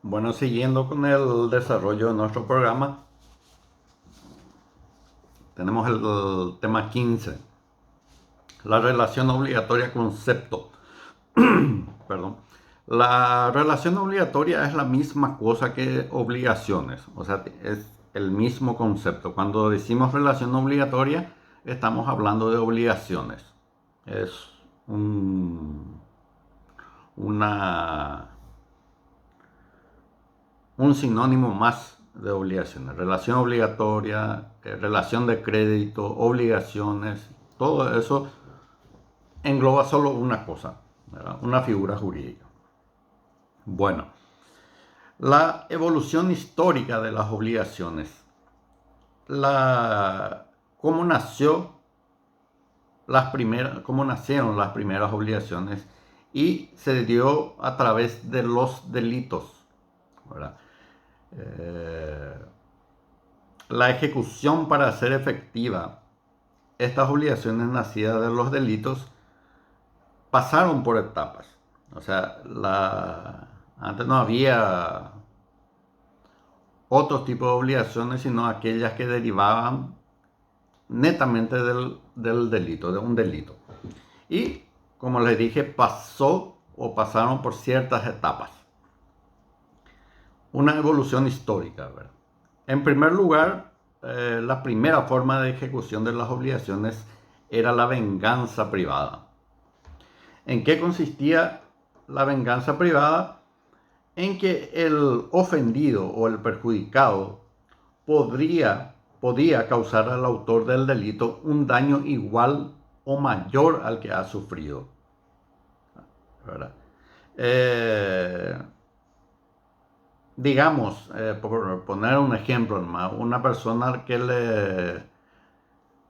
Bueno, siguiendo con el desarrollo de nuestro programa, tenemos el tema 15, la relación obligatoria-concepto. Perdón. La relación obligatoria es la misma cosa que obligaciones, o sea, es el mismo concepto. Cuando decimos relación obligatoria, estamos hablando de obligaciones. Es un, una un sinónimo más de obligaciones. Relación obligatoria, relación de crédito, obligaciones, todo eso engloba solo una cosa, ¿verdad? Una figura jurídica. Bueno, la evolución histórica de las obligaciones. ¿Cómo cómo nacieron las primeras obligaciones? Y se dio a través de los delitos, ¿verdad? Eh, la ejecución para ser efectiva estas obligaciones nacidas de los delitos pasaron por etapas. O sea, antes no había otro tipo de obligaciones, sino aquellas que derivaban netamente del delito, de un delito. Y, como les dije, pasaron por ciertas etapas. Una evolución histórica, ¿verdad? En primer lugar, la primera forma de ejecución de las obligaciones era la venganza privada. ¿En qué consistía la venganza privada? En que el ofendido o el perjudicado podía causar al autor del delito un daño igual o mayor al que ha sufrido, ¿verdad? Eh, digamos, por poner un ejemplo, una persona que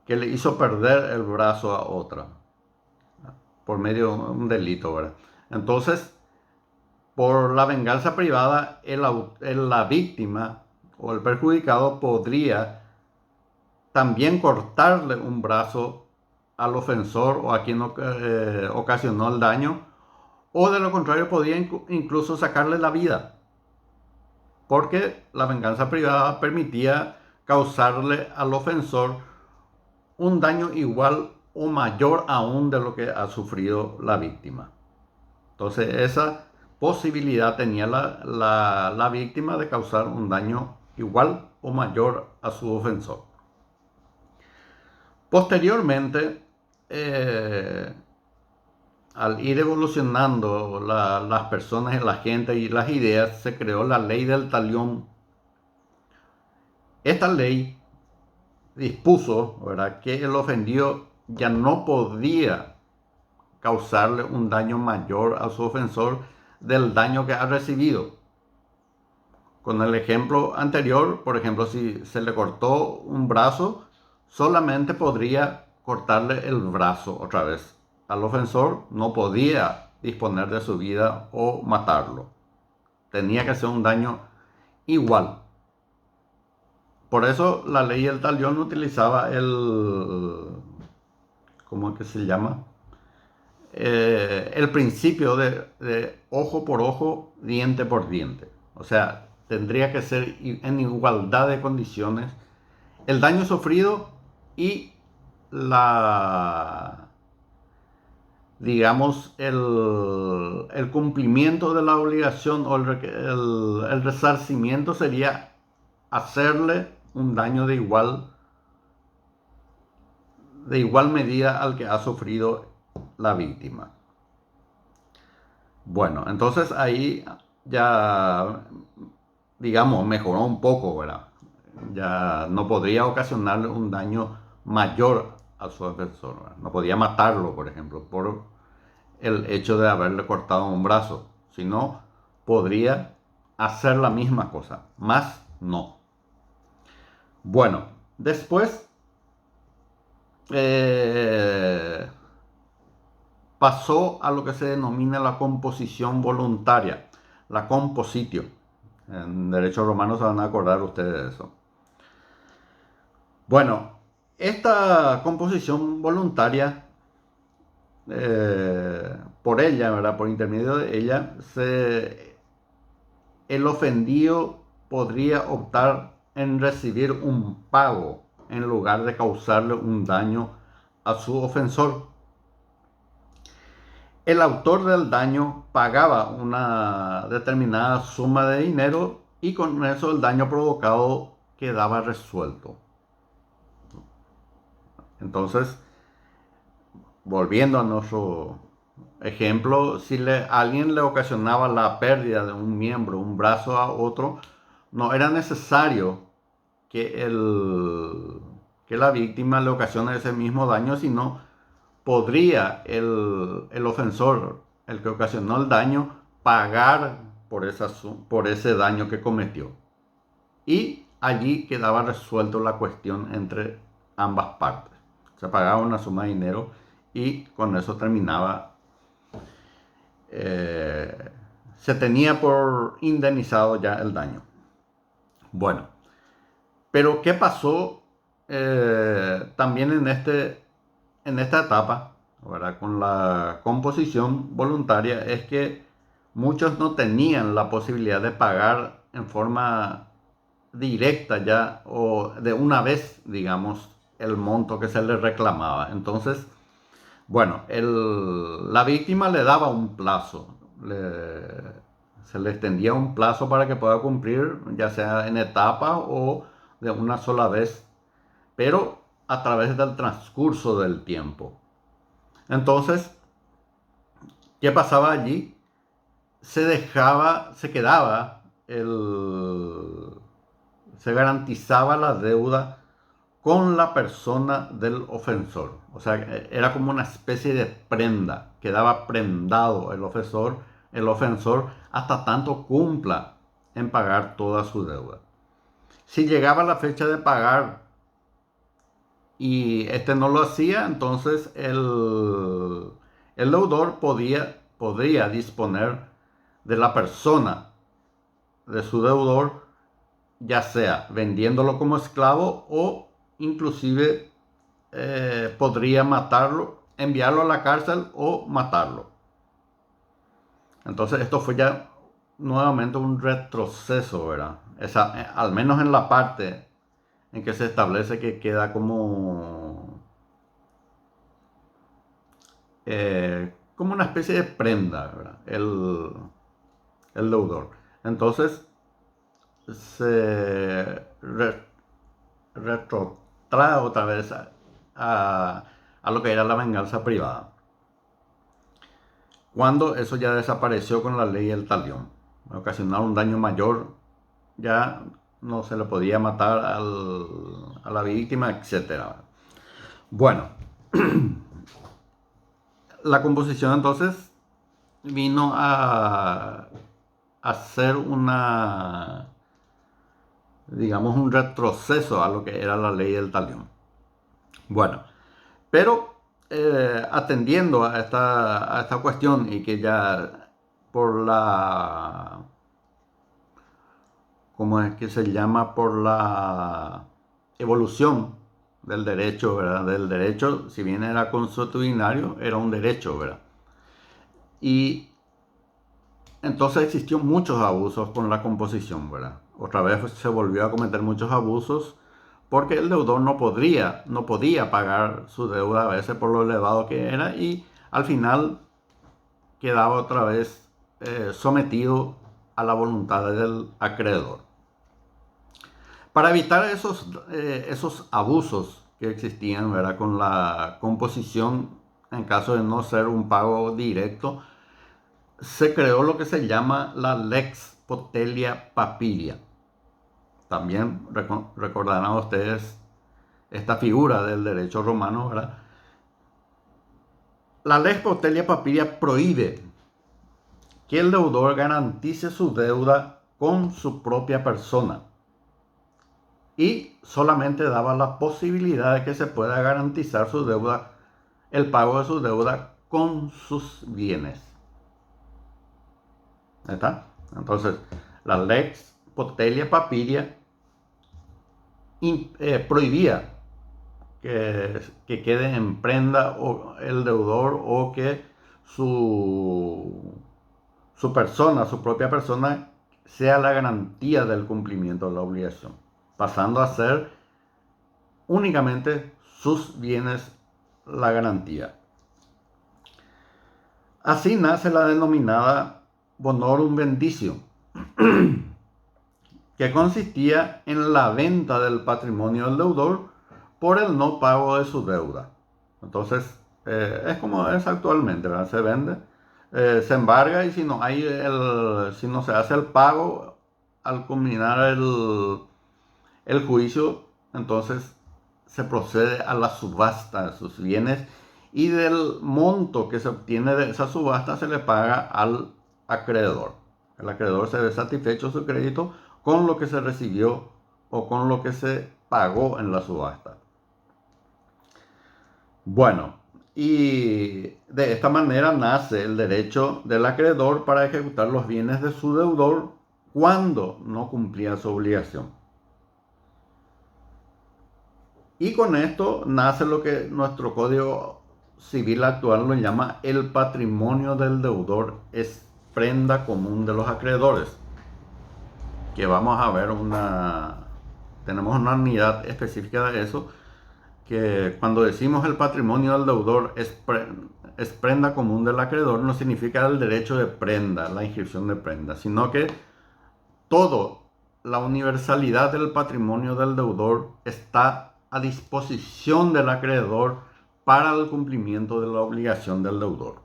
le hizo perder el brazo a otra por medio de un delito, ¿verdad? Entonces, por la venganza privada, la víctima o el perjudicado podría también cortarle un brazo al ofensor o a quien ocasionó el daño, o de lo contrario podía incluso sacarle la vida, porque la venganza privada permitía causarle al ofensor un daño igual o mayor aún de lo que ha sufrido la víctima. Entonces esa posibilidad tenía la víctima de causar un daño igual o mayor a su ofensor. Posteriormente, eh, al ir evolucionando las personas, la gente y las ideas, se creó la ley del talión. Esta ley dispuso, ¿verdad?, que el ofendido ya no podía causarle un daño mayor a su ofensor del daño que ha recibido. Con el ejemplo anterior, por ejemplo, si se le cortó un brazo, solamente podría cortarle el brazo otra vez. Al ofensor no podía disponer de su vida o matarlo. Tenía que hacer un daño igual. Por eso la ley del talión utilizaba ¿cómo es que se llama? El principio de ojo por ojo, diente por diente. O sea, tendría que ser en igualdad de condiciones el daño sufrido y la, digamos, el cumplimiento de la obligación o el resarcimiento sería hacerle un daño de igual medida al que ha sufrido la víctima. Bueno, entonces ahí ya, digamos, mejoró un poco, ¿verdad? Ya no podría ocasionarle un daño mayor a su agresor, ¿verdad? No podía matarlo, por ejemplo, por el hecho de haberle cortado un brazo, sino podría hacer la misma cosa, más no. Bueno, después eh, pasó a lo que se denomina la composición voluntaria, la compositio. En derecho romano se van a acordar ustedes de eso. Bueno, esta composición voluntaria, por ella, ¿verdad? Por intermedio de ella, se el ofendido podría optar en recibir un pago en lugar de causarle un daño a su ofensor. El autor del daño pagaba una determinada suma de dinero y con eso el daño provocado quedaba resuelto. Entonces, volviendo a nuestro ejemplo, si alguien le ocasionaba la pérdida de un miembro, un brazo a otro, no era necesario que la víctima le ocasione ese mismo daño, sino podría el ofensor, el que ocasionó el daño, pagar por ese daño que cometió. Y allí quedaba resuelto la cuestión entre ambas partes. Se pagaba una suma de dinero y con eso terminaba. Se tenía por indemnizado ya el daño. Bueno, pero ¿qué pasó también en esta etapa, ¿verdad? Con la composición voluntaria? Es que muchos no tenían la posibilidad de pagar en forma directa ya o de una vez, digamos, el monto que se le reclamaba. Entonces, bueno, la víctima le daba un plazo, se le extendía un plazo para que pueda cumplir, ya sea en etapa o de una sola vez, pero a través del transcurso del tiempo. Entonces, ¿qué pasaba allí? Se garantizaba la deuda con la persona del ofensor. O sea, era como una especie de prenda. Quedaba prendado el ofensor hasta tanto cumpla en pagar toda su deuda. Si llegaba la fecha de pagar y este no lo hacía, entonces el deudor podría disponer de la persona de su deudor, ya sea vendiéndolo como esclavo o inclusive podría matarlo, enviarlo a la cárcel o matarlo. Entonces esto fue ya nuevamente un retroceso, ¿verdad? Al menos en la parte en que se establece que queda como una especie de prenda, ¿verdad? El deudor. Entonces se retrotrae otra vez a lo que era la venganza privada, cuando eso ya desapareció con la ley del talión. Ocasionar un daño mayor, ya no se le podía matar a la víctima, etc. Bueno, la composición entonces vino a hacer digamos, un retroceso a lo que era la ley del talión. Bueno, pero atendiendo a esta cuestión y que ya por ¿cómo es que se llama? Por la evolución del derecho, ¿verdad? Del derecho, si bien era consuetudinario, era un derecho, ¿verdad? Y entonces existió muchos abusos con la composición, ¿verdad? Otra vez se volvió a cometer muchos abusos porque el deudor no podía pagar su deuda a veces por lo elevado que era y al final quedaba otra vez sometido a la voluntad del acreedor. Para evitar esos abusos que existían, ¿verdad? Con la composición en caso de no ser un pago directo, se creó lo que se llama la Lex Potelia Papiria. También recordarán ustedes esta figura del derecho romano, ¿verdad? La Lex Potelia Papiria prohíbe que el deudor garantice su deuda con su propia persona y solamente daba la posibilidad de que se pueda garantizar su deuda, el pago de su deuda con sus bienes. ¿Está? Entonces, la Lex Potelia Papiria prohibía que quede en prenda el deudor o que su persona, su propia persona, sea la garantía del cumplimiento de la obligación, pasando a ser únicamente sus bienes la garantía. Así nace la denominada bonorum bendicio, que consistía en la venta del patrimonio del deudor por el no pago de su deuda. Entonces, es como es actualmente, ¿verdad? Se vende, se embarga, y si no si no se hace el pago al culminar el juicio, entonces se procede a la subasta de sus bienes, y del monto que se obtiene de esa subasta se le paga al acreedor. El acreedor se ve satisfecho su crédito con lo que se recibió o con lo que se pagó en la subasta. Bueno, y de esta manera nace el derecho del acreedor para ejecutar los bienes de su deudor cuando no cumplía su obligación. Y con esto nace lo que nuestro Código Civil actual lo llama el patrimonio del deudor, es prenda común de los acreedores. Que vamos a ver tenemos una unidad específica de eso, que cuando decimos el patrimonio del deudor es prenda común del acreedor, no significa el derecho de prenda, la inscripción de prenda, sino que todo, la universalidad del patrimonio del deudor está a disposición del acreedor para el cumplimiento de la obligación del deudor.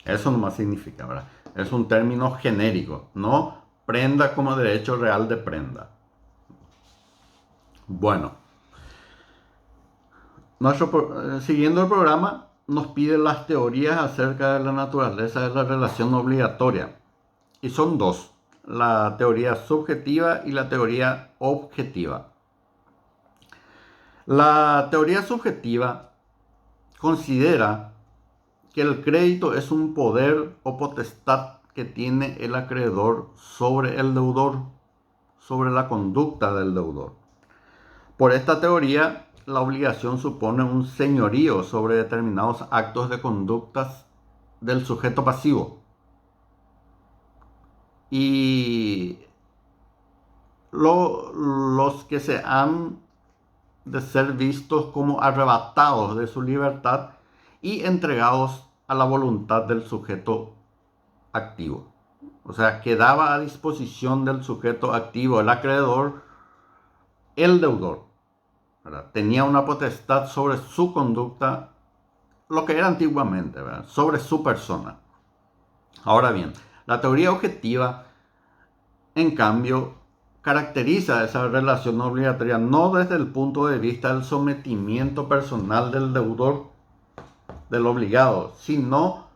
Eso nomás significa, ¿verdad? Es un término genérico, no prenda como derecho real de prenda. Bueno, siguiendo el programa, nos pide las teorías acerca de la naturaleza de la relación obligatoria. Y son dos: la teoría subjetiva y la teoría objetiva. La teoría subjetiva considera que el crédito es un poder o potestad que tiene el acreedor sobre el deudor, sobre la conducta del deudor. Por esta teoría, la obligación supone un señorío sobre determinados actos de conductas del sujeto pasivo. Y los que se han de ser vistos como arrebatados de su libertad y entregados a la voluntad del sujeto activo. O sea, quedaba a disposición del sujeto activo, el acreedor, el deudor, ¿verdad? Tenía una potestad sobre su conducta, lo que era antiguamente, ¿verdad? Sobre su persona. Ahora bien, la teoría objetiva, en cambio, caracteriza esa relación obligatoria no desde el punto de vista del sometimiento personal del deudor, del obligado, sino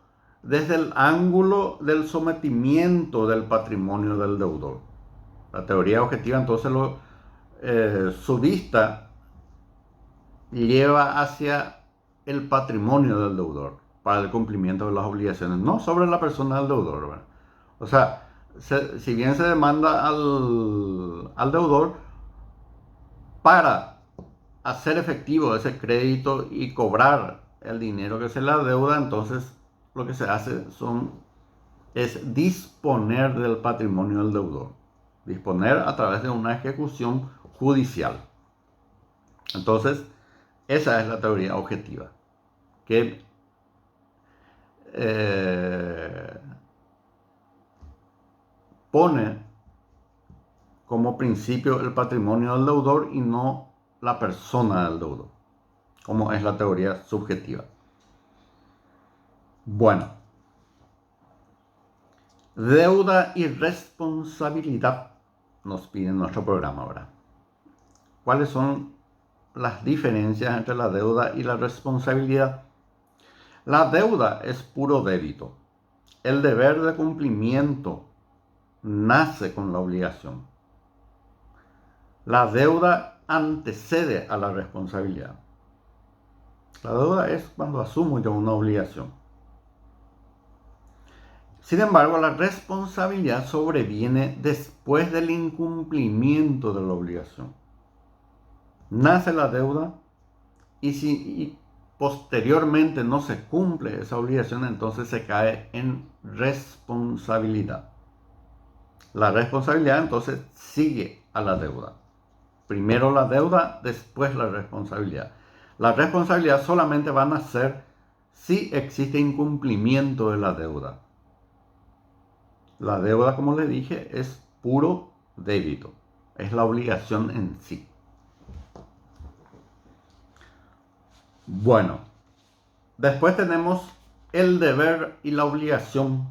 desde el ángulo del sometimiento del patrimonio del deudor. La teoría objetiva entonces su vista lleva hacia el patrimonio del deudor para el cumplimiento de las obligaciones, no sobre la persona del deudor, ¿verdad? O sea, si bien se demanda al deudor para hacer efectivo ese crédito y cobrar el dinero que se le adeuda, entonces lo que se hace es disponer del patrimonio del deudor. Disponer a través de una ejecución judicial. Entonces, esa es la teoría objetiva, que pone como principio el patrimonio del deudor y no la persona del deudor, como es la teoría subjetiva. Bueno, deuda y responsabilidad nos pide nuestro programa ahora. ¿Cuáles son las diferencias entre la deuda y la responsabilidad? La deuda es puro débito. El deber de cumplimiento nace con la obligación. La deuda antecede a la responsabilidad. La deuda es cuando asumo yo una obligación. Sin embargo, la responsabilidad sobreviene después del incumplimiento de la obligación. Nace la deuda y si posteriormente no se cumple esa obligación, entonces se cae en responsabilidad. La responsabilidad entonces sigue a la deuda. Primero la deuda, después la responsabilidad. La responsabilidad solamente va a nacer si existe incumplimiento de la deuda. La deuda, como le dije, es puro débito. Es la obligación en sí. Bueno, después tenemos el deber y la obligación.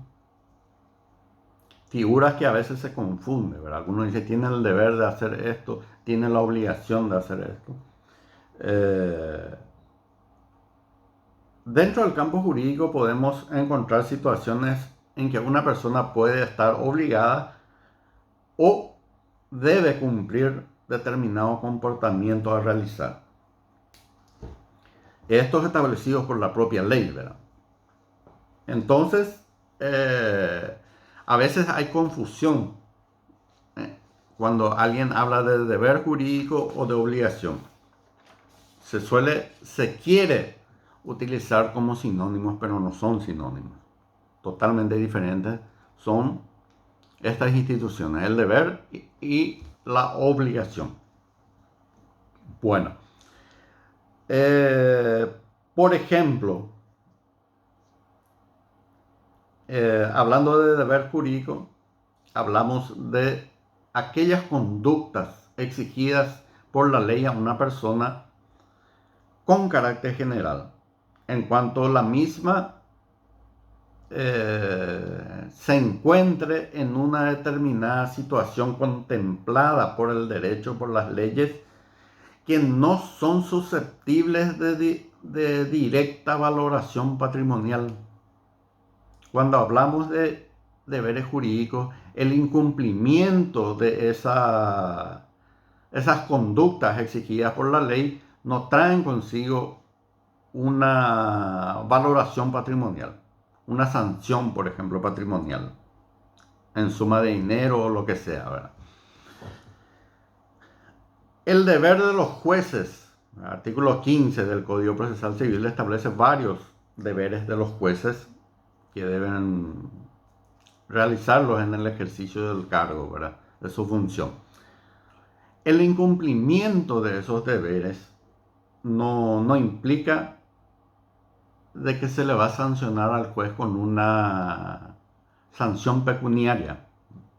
Figuras que a veces se confunden, ¿verdad? Algunos dicen, tiene el deber de hacer esto, tiene la obligación de hacer esto. Dentro del campo jurídico podemos encontrar situaciones en que una persona puede estar obligada o debe cumplir determinado comportamiento a realizar. Estos establecidos por la propia ley, ¿verdad? Entonces, a veces hay confusión cuando alguien habla de deber jurídico o de obligación. Se quiere utilizar como sinónimos, pero no son sinónimos. Totalmente diferentes son estas instituciones, el deber y la obligación. Bueno, por ejemplo, hablando de deber jurídico, hablamos de aquellas conductas exigidas por la ley a una persona con carácter general, en cuanto la misma se encuentre en una determinada situación contemplada por el derecho, por las leyes, que no son susceptibles de directa valoración patrimonial. Cuando hablamos de deberes jurídicos, el incumplimiento de esas conductas exigidas por la ley no traen consigo una valoración patrimonial, una sanción, por ejemplo, patrimonial, en suma de dinero o lo que sea, ¿verdad? El deber de los jueces, el artículo 15 del Código Procesal Civil establece varios deberes de los jueces que deben realizarlos en el ejercicio del cargo, ¿verdad? De su función. El incumplimiento de esos deberes no implica de que se le va a sancionar al juez con una sanción pecuniaria.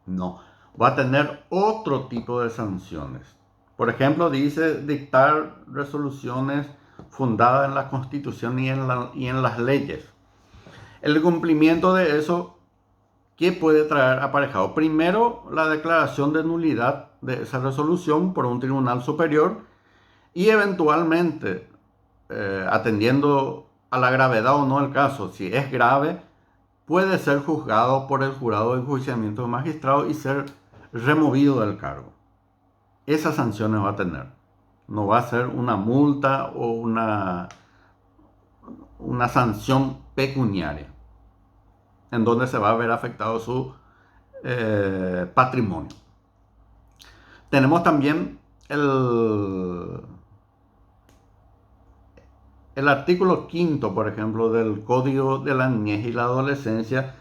No, va a tener otro tipo de sanciones. Por ejemplo, dice dictar resoluciones fundadas en la Constitución y en las leyes. El cumplimiento de eso, ¿qué puede traer aparejado? Primero, la declaración de nulidad de esa resolución por un tribunal superior y eventualmente, atendiendo a la gravedad o no del caso, si es grave, puede ser juzgado por el jurado de enjuiciamiento de magistrado y ser removido del cargo. Esas sanciones va a tener. No va a ser una multa o una sanción pecuniaria en donde se va a ver afectado su patrimonio. Tenemos también el artículo 5, por ejemplo, del Código de la Niñez y la Adolescencia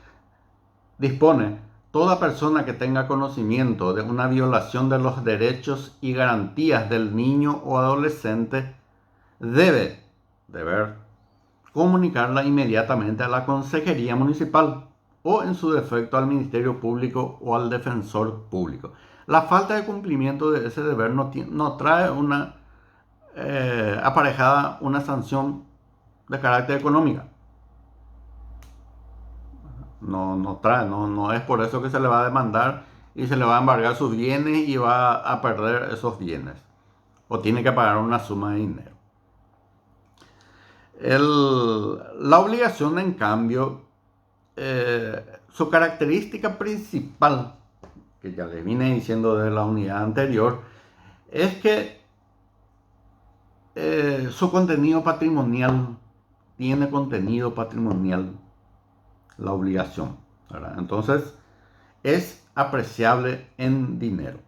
dispone: toda persona que tenga conocimiento de una violación de los derechos y garantías del niño o adolescente debe comunicarla inmediatamente a la Consejería Municipal o, en su defecto, al Ministerio Público o al Defensor Público. La falta de cumplimiento de ese deber no trae aparejada una sanción de carácter económica. No es por eso que se le va a demandar y se le va a embargar sus bienes y va a perder esos bienes. O tiene que pagar una suma de dinero. La obligación, en cambio, su característica principal, que ya le vine diciendo de la unidad anterior, es que su contenido patrimonial, tiene contenido patrimonial la obligación, ¿verdad? Entonces, es apreciable en dinero.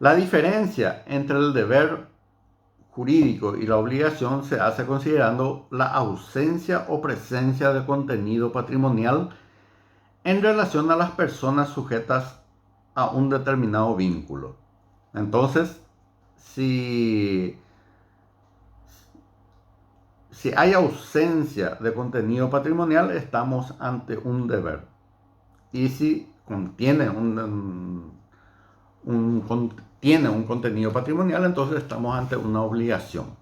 La diferencia entre el deber jurídico y la obligación se hace considerando la ausencia o presencia de contenido patrimonial en relación a las personas sujetas a un determinado vínculo. Entonces, si hay ausencia de contenido patrimonial, estamos ante un deber. Y si contiene tiene un contenido patrimonial, entonces estamos ante una obligación.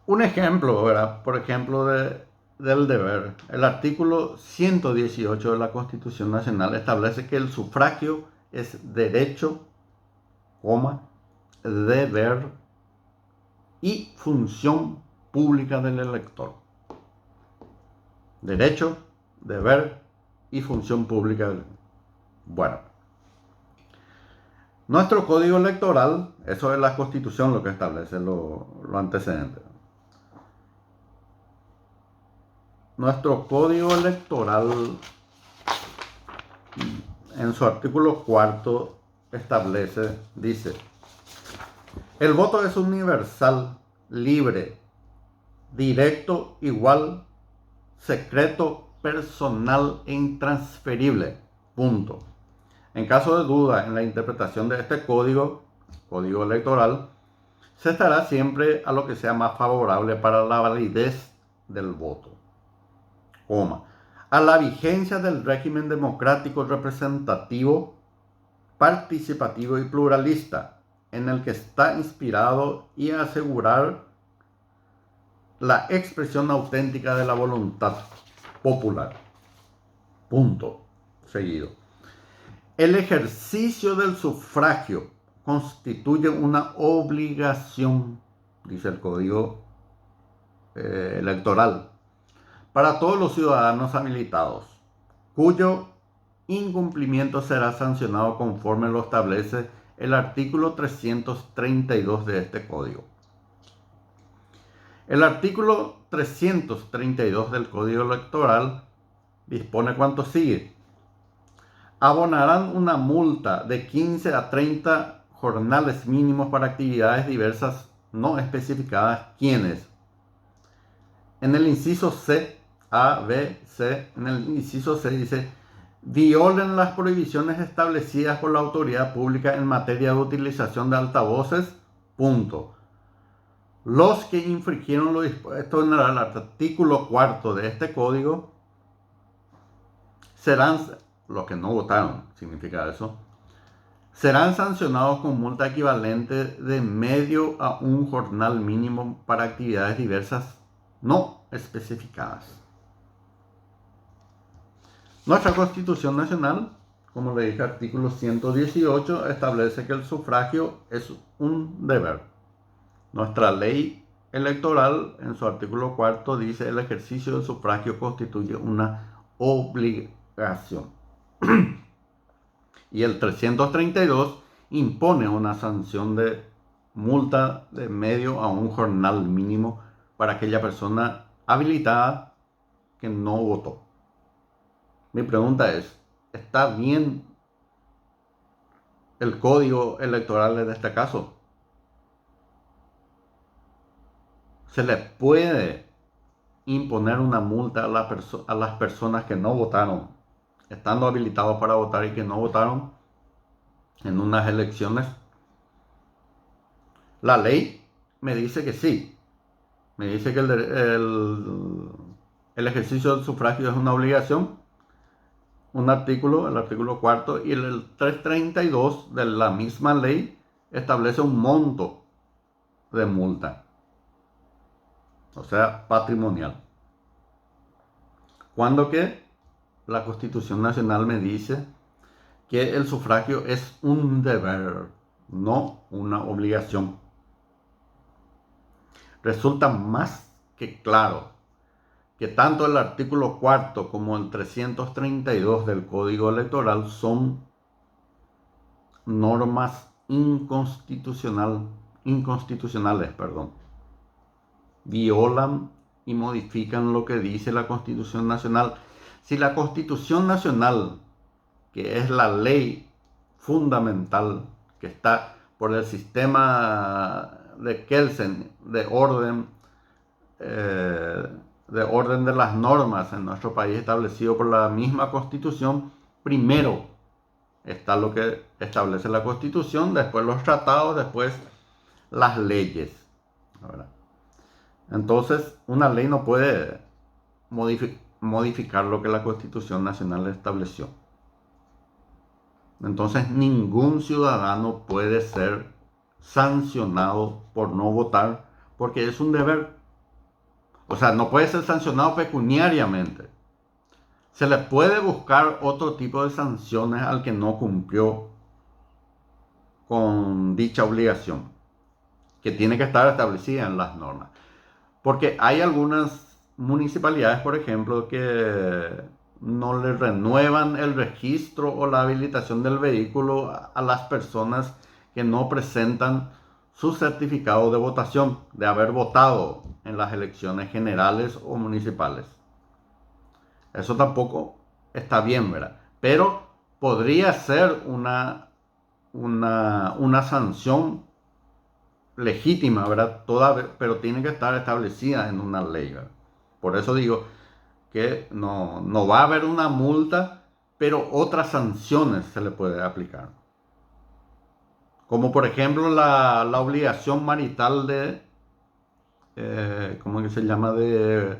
Un ejemplo, ¿verdad? Por ejemplo, del deber. El artículo 118 de la Constitución Nacional establece que el sufragio es derecho, deber y función pública del elector. Derecho, deber y función pública del elector. Bueno, nuestro código electoral, eso es la Constitución lo que establece lo antecedente. Nuestro código electoral, en su artículo 4, dice: el voto es universal, libre, directo, igual, secreto, personal e intransferible. Punto. En caso de duda en la interpretación de este código electoral, se estará siempre a lo que sea más favorable para la validez del voto, a la vigencia del régimen democrático representativo, participativo y pluralista, en el que está inspirado, y a asegurar la expresión auténtica de la voluntad popular. Punto. Seguido. El ejercicio del sufragio constituye una obligación, dice el Código Electoral, para todos los ciudadanos habilitados, cuyo incumplimiento será sancionado conforme lo establece el artículo 332 de este Código. El artículo 332 del Código Electoral dispone cuanto sigue: abonarán una multa de 15 a 30 jornales mínimos para actividades diversas no especificadas quienes, en el inciso C, A, B, C, en el inciso C dice: violen las prohibiciones establecidas por la autoridad pública en materia de utilización de altavoces. Punto. Los que infringieron lo dispuesto en el artículo 4 de este código serán, los que no votaron, significa eso, serán sancionados con multa equivalente de medio a un jornal mínimo para actividades diversas no especificadas. Nuestra Constitución Nacional, como le dije, artículo 118, establece que el sufragio es un deber. Nuestra ley electoral, en su artículo 4, dice: el ejercicio del sufragio constituye una obligación. Y el 332 impone una sanción de multa de medio a un jornal mínimo para aquella persona habilitada que no votó. Mi pregunta es: ¿está bien el código electoral en este caso? ¿Se le puede imponer una multa a las personas que no votaron, estando habilitados para votar, y que no votaron en unas elecciones? La ley me dice que sí. Me dice que el ejercicio del sufragio es una obligación. Un artículo, el artículo 4, y el 332 de la misma ley establece un monto de multa, o sea, patrimonial. Cuando que la Constitución Nacional me dice que el sufragio es un deber, no una obligación. Resulta más que claro que tanto el artículo 4 como el 332 del Código Electoral son normas inconstitucionales, violan y modifican lo que dice la Constitución Nacional. Si la Constitución Nacional, que es la ley fundamental que está por el sistema de Kelsen, de orden de orden de las normas en nuestro país establecido por la misma Constitución, primero está lo que establece la Constitución, después los tratados, después las leyes, ¿verdad? Entonces, una ley no puede modificar lo que la Constitución Nacional estableció. Entonces, ningún ciudadano puede ser sancionado por no votar porque es un deber. O sea, no puede ser sancionado pecuniariamente. Se le puede buscar otro tipo de sanciones al que no cumplió con dicha obligación, que tiene que estar establecida en las normas. Porque hay algunas municipalidades, por ejemplo, que no le renuevan el registro o la habilitación del vehículo a las personas que no presentan su certificado de votación, de haber votado en las elecciones generales o municipales. Eso tampoco está bien, ¿verdad? Pero podría ser una sanción legítima, ¿verdad? Pero tiene que estar establecida en una ley, ¿verdad? Por eso digo que no va a haber una multa, pero otras sanciones se le puede aplicar. Como por ejemplo la obligación marital ¿cómo es que se llama? De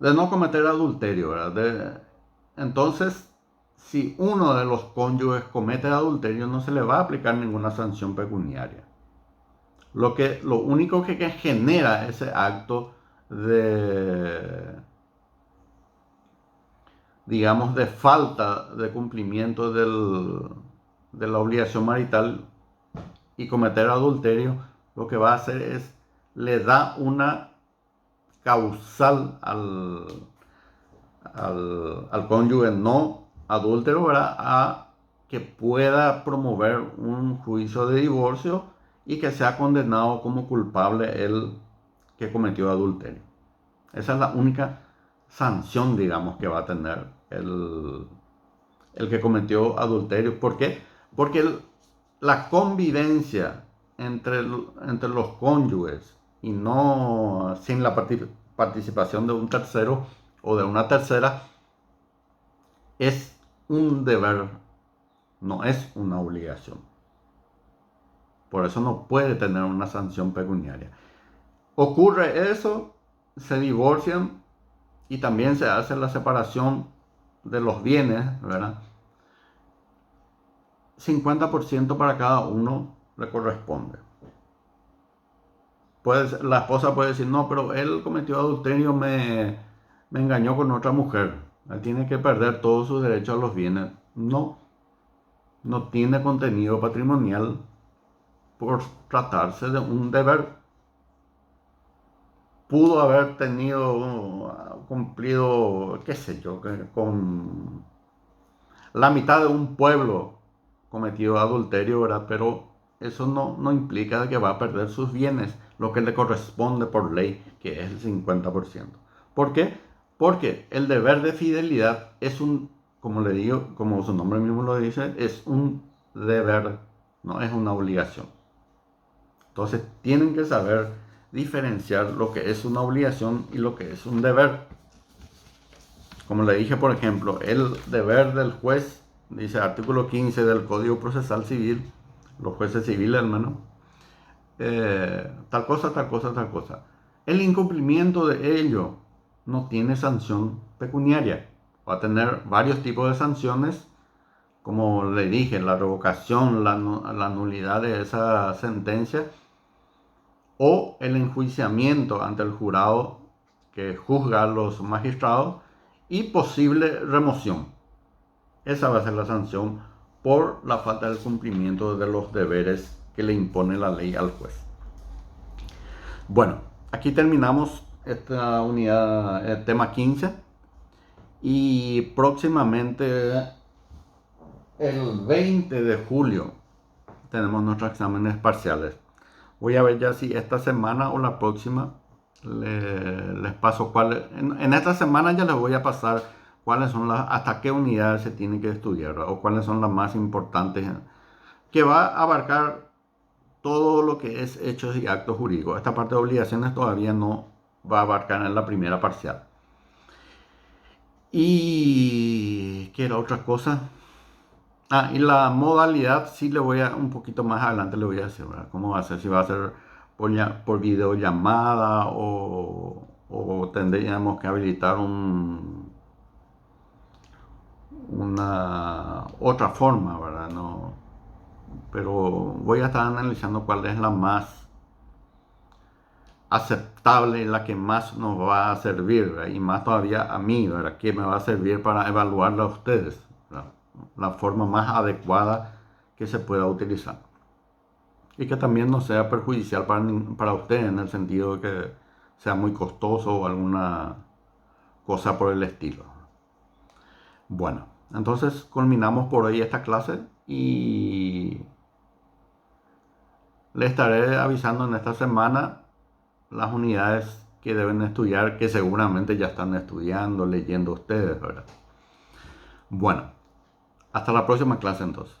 no cometer adulterio, ¿verdad? Entonces, si uno de los cónyuges comete adulterio, no se le va a aplicar ninguna sanción pecuniaria. Lo único que genera ese acto de, digamos, de falta de cumplimiento de la obligación marital y cometer adulterio, lo que va a hacer es, le da una causal al cónyuge no adúltero, ¿verdad? A que pueda promover un juicio de divorcio y que sea condenado como culpable el que cometió adulterio. Esa es la única sanción, digamos, que va a tener el que cometió adulterio. ¿Por qué? Porque la convivencia entre los cónyuges y no sin la participación de un tercero o de una tercera es un deber, no es una obligación. Por eso no puede tener una sanción pecuniaria. Ocurre eso, se divorcian y también se hace la separación de los bienes, ¿verdad? 50% para cada uno le corresponde. La esposa puede decir, no, pero él cometió adulterio, me engañó con otra mujer. Él tiene que perder todos sus derechos a los bienes. No tiene contenido patrimonial por tratarse de un deber. Pudo haber cumplido, qué sé yo, con la mitad de un pueblo cometido adulterio, ¿verdad? Pero eso no implica que va a perder sus bienes, lo que le corresponde por ley, que es el 50%. ¿Por qué? Porque el deber de fidelidad es como le digo, como su nombre mismo lo dice, es un deber, no es una obligación. Entonces tienen que saber diferenciar lo que es una obligación y lo que es un deber. Como le dije, por ejemplo, el deber del juez, dice artículo 15 del Código Procesal Civil, los jueces civiles, hermano, tal cosa, tal cosa, tal cosa. El incumplimiento de ello no tiene sanción pecuniaria. Va a tener varios tipos de sanciones, como le dije, la revocación, la nulidad de esa sentencia o el enjuiciamiento ante el jurado que juzga a los magistrados y posible remoción. Esa va a ser la sanción por la falta del cumplimiento de los deberes que le impone la ley al juez. Bueno, aquí terminamos esta unidad, el tema 15, y próximamente el 20 de julio tenemos nuestros exámenes parciales. Voy a ver ya si esta semana o la próxima les paso cuáles. En esta semana ya les voy a pasar cuáles son hasta qué unidades se tienen que estudiar, ¿verdad? O cuáles son las más importantes, que va a abarcar todo lo que es hechos y actos jurídicos. Esta parte de obligaciones todavía no va a abarcar en la primera parcial. ¿Y qué era otra cosa? Ah, y la modalidad sí le voy a, un poquito más adelante le voy a decir, ¿verdad? ¿Cómo va a ser? Si va a ser por videollamada o tendríamos que habilitar una otra forma, ¿verdad? No, pero voy a estar analizando cuál es la más aceptable, la que más nos va a servir, ¿verdad? Y más todavía a mí, ¿verdad? Que me va a servir para evaluarla a ustedes, ¿verdad? La forma más adecuada que se pueda utilizar. Y que también no sea perjudicial para ustedes en el sentido de que sea muy costoso o alguna cosa por el estilo. Bueno, entonces culminamos por hoy esta clase y le estaré avisando en esta semana las unidades que deben estudiar, que seguramente ya están estudiando, leyendo ustedes, ¿verdad? Bueno, hasta la próxima clase entonces.